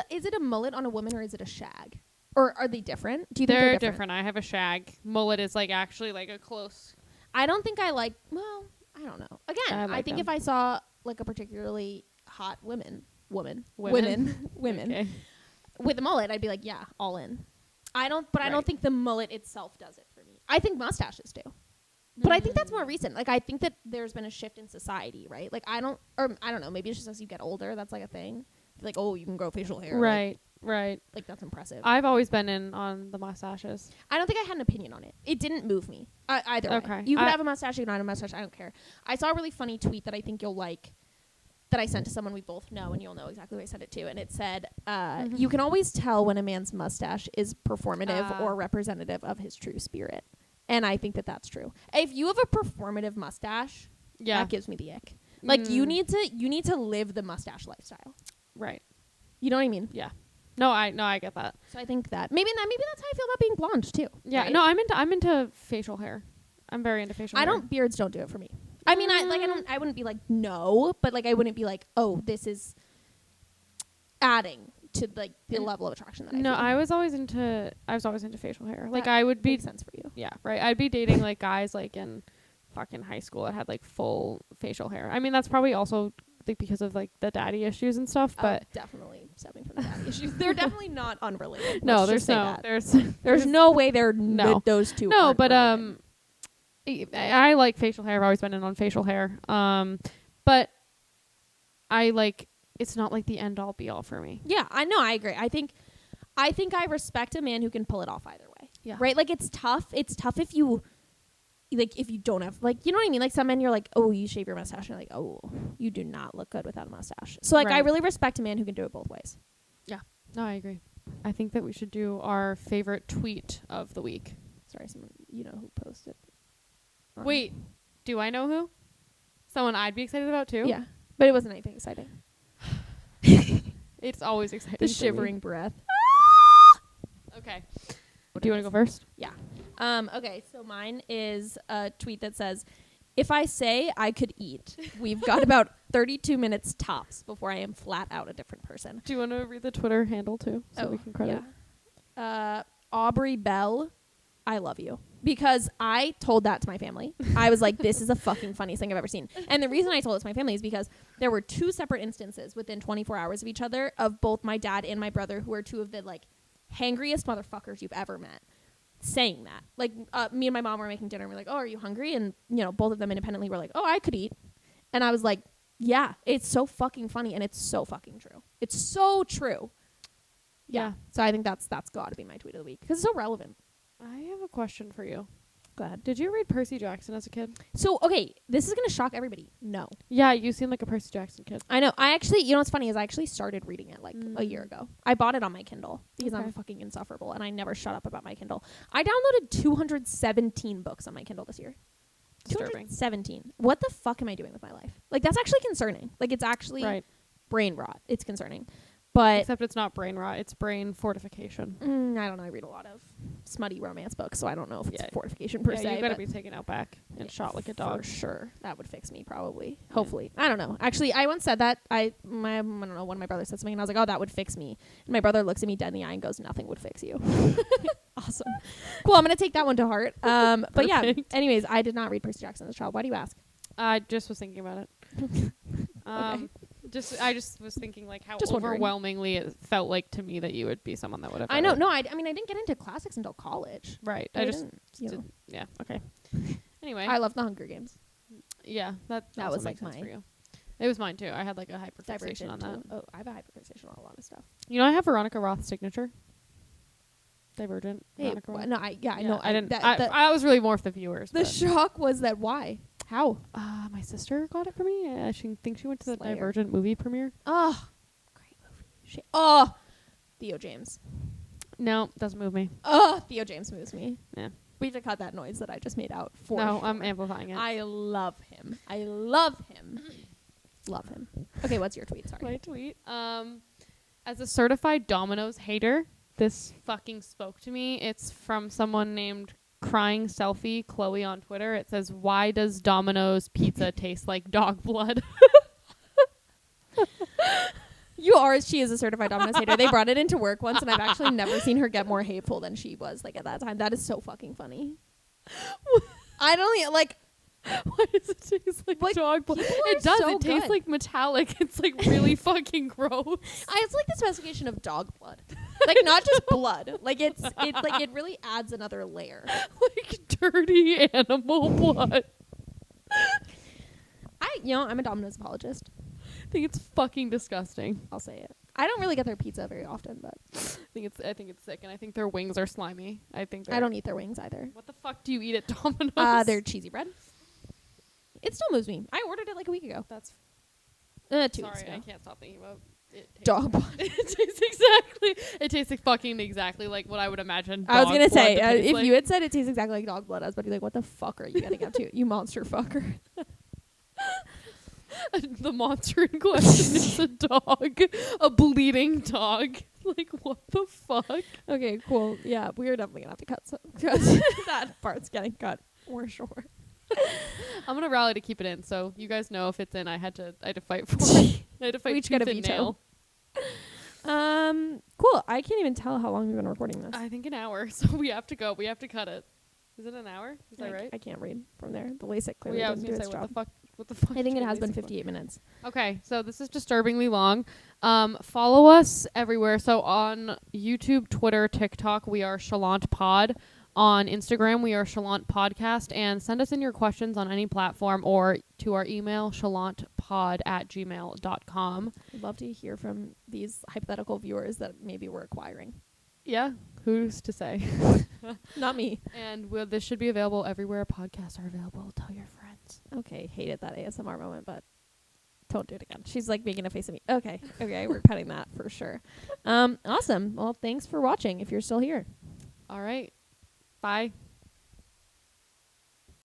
is it a mullet on a woman or is it a shag? Or are they different? Do you think they're different? I have a shag. Mullet is like actually like a close. I don't think I like. Well, I don't know. Again, I think if I saw like a particularly hot women okay. with a mullet, I'd be like, yeah, all in. I don't think the mullet itself does it for me. I think mustaches do. But I think that's more recent. Like, I think that there's been a shift in society, right? Like, I don't know. Maybe it's just as you get older, that's like a thing. Like, oh, you can grow facial hair. Right. Like, that's impressive. I've always been in on the mustaches. I don't think I had an opinion on it. It didn't move me. Either way. You could have a mustache, you can have a mustache. I don't care. I saw a really funny tweet that I think you'll like that I sent to someone we both know, and you'll know exactly who I sent it to. And it said, you can always tell when a man's mustache is performative or representative of his true spirit. And I think that that's true. If you have a performative mustache, that gives me the ick. Like you need to live the mustache lifestyle. Right. You know what I mean? Yeah. No, I get that. So I think that maybe that's how I feel about being blonde too. Yeah. Right? No, I'm into facial hair. I'm very into facial hair. Beards don't do it for me. I mean, I wouldn't be like no, but like I wouldn't be like, oh, this is adding to like the level of attraction that I feel. I was always into facial hair. Like I would be makes sense for you. Yeah, right. I'd be dating like guys like in fucking high school that had like full facial hair. I mean, that's probably also like because of like the daddy issues and stuff, but definitely stemming from the daddy issues. They're definitely not unrelated. No, there's there's no way they're those two. No, but related. I like facial hair. I've always been in on facial hair. But I like it's not like the end all be all for me. Yeah, I know. I agree. I think I respect a man who can pull it off either way. Yeah. Right? Like it's tough. It's tough if you don't have like, you know what I mean? Like some men you're like, oh, you shave your mustache. And you're like, oh, you do not look good without a mustache. So like I really respect a man who can do it both ways. Yeah. No, I agree. I think that we should do our favorite tweet of the week. Sorry, someone you know who posted. Wait, do I know who? Someone I'd be excited about too? Yeah. But it wasn't anything exciting. It's always exciting. The shivering breath. Okay. Do you want to go first? Yeah. Okay, so mine is a tweet that says, if I say I could eat, we've got about 32 minutes tops before I am flat out a different person. Do you want to read the Twitter handle too? So we can credit. Yeah. Aubrey Bell, I love you. Because I told that to my family. I was like, this is the fucking funniest thing I've ever seen. And the reason I told it to my family is because there were two separate instances within 24 hours of each other of both my dad and my brother, who are two of the like hangriest motherfuckers you've ever met, saying that. Like me and my mom were making dinner and we're like, oh, are you hungry? And you know, both of them independently were like, oh, I could eat. And I was like, yeah, it's so fucking funny and it's so fucking true. It's so true. Yeah. So I think that's got to be my tweet of the week because it's so relevant. I have a question for you. Go ahead. Did you read Percy Jackson as a kid? So, okay, this is going to shock everybody. No. Yeah, you seem like a Percy Jackson kid. I know. I actually, you know what's funny is I actually started reading it like a year ago. I bought it on my Kindle because I'm fucking insufferable and I never shut up about my Kindle. I downloaded 217 books on my Kindle this year. Disturbing. 217. What the fuck am I doing with my life? Like, that's actually concerning. Like, it's actually brain rot. It's concerning. But except it's not brain rot, it's brain fortification. I don't know. I read a lot of smutty romance books, so I don't know if it's fortification per se. You gotta be taken out back and shot like a dog. For sure. That would fix me, probably. Hopefully. I don't know. Actually, I once said that. I don't know, one of my brothers said something, and I was like, oh, that would fix me. And my brother looks at me dead in the eye and goes, nothing would fix you. Awesome. Cool, I'm going to take that one to heart. But yeah, anyways, I did not read Percy Jackson as a child. Why do you ask? I just was thinking about it. Okay. I just was thinking like how just overwhelmingly it felt like to me that you would be someone that would have. I know. No, I mean, I didn't get into classics until college. Right. I just did, yeah. Okay. Anyway, I love the Hunger Games. Yeah, that was like sense for you. It was mine too. I had like a hyperfixation on that. Oh, I have a hyperfixation on a lot of stuff. You know, I have Veronica Roth's signature. Divergent. Hey, no, I know. I didn't. I was really more for the viewers. The shock was that why? How? My sister got it for me. She thinks she went to the Slayer. Divergent movie premiere. Oh, great movie. Oh, Theo James. No, doesn't move me. Oh, Theo James moves me. Yeah. We have to cut that noise that I just made out for. No, sure. I'm amplifying it. I love him. Love him. Okay, what's your tweet? Sorry. My tweet. As a certified Domino's hater, this fucking spoke to me. It's from someone named Crying Selfie Chloe on Twitter. It says, "Why does Domino's pizza taste like dog blood?" She is a certified Domino's hater. They brought it into work once, and I've actually never seen her get more hateful than she was like at that time. That is so fucking funny. I don't like. Why does it taste like dog blood? It does. So it tastes like metallic. It's like really fucking gross. It's like the specification of dog blood, like not just blood. Like it's like it really adds another layer. Like dirty animal blood. I'm a Domino's apologist. I think it's fucking disgusting. I'll say it. I don't really get their pizza very often, but I think it's sick, and I think their wings are slimy. I don't eat their wings either. What the fuck do you eat at Domino's? They're cheesy bread. It still moves me. I ordered it like a week ago. 2 weeks Sorry, ago. I can't stop thinking about it. Dog blood. It tastes fucking exactly like what I would imagine. I was dog gonna blood say to taste if like. you had said it tastes exactly like dog blood, I was about to be like, what the fuck are you getting up to, you monster fucker? The monster in question is a dog, a bleeding dog. Like, what the fuck? Okay, cool. Yeah, we're definitely gonna have to cut some. That part's getting cut for sure. I'm gonna rally to keep it in, so you guys know if it's in. I had to fight for it. I had to fight We each get a tooth and veto. nail. Cool. I can't even tell how long we've been recording this. I think an hour, so we have to go. We have to cut it. Is it an hour? Is that right? I can't read from there. The LASIK clearly Yeah, I was didn't do gonna its say job. what the fuck. I think did it has been LASIK 58 minutes. Okay, so this is disturbingly long. Follow us everywhere. So on YouTube, Twitter, TikTok, we are Chalant Pod. On Instagram, we are Chalant Podcast. And send us in your questions on any platform or to our email, chalantpod@gmail.com. I'd love to hear from these hypothetical viewers that maybe we're acquiring. Yeah, who's to say? Not me. And this should be available everywhere podcasts are available. Tell your friends. Okay, hated that ASMR moment, but don't do it again. She's like making a face at me. Okay, we're cutting that for sure. Awesome. Well, thanks for watching if you're still here. All right. Bye.